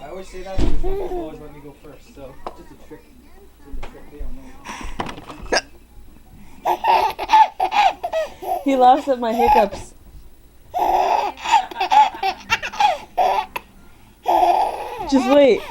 I always say that because some people always let me go first, so just a trick. Just a trick. They don't know. He laughs at my hiccups. Just wait.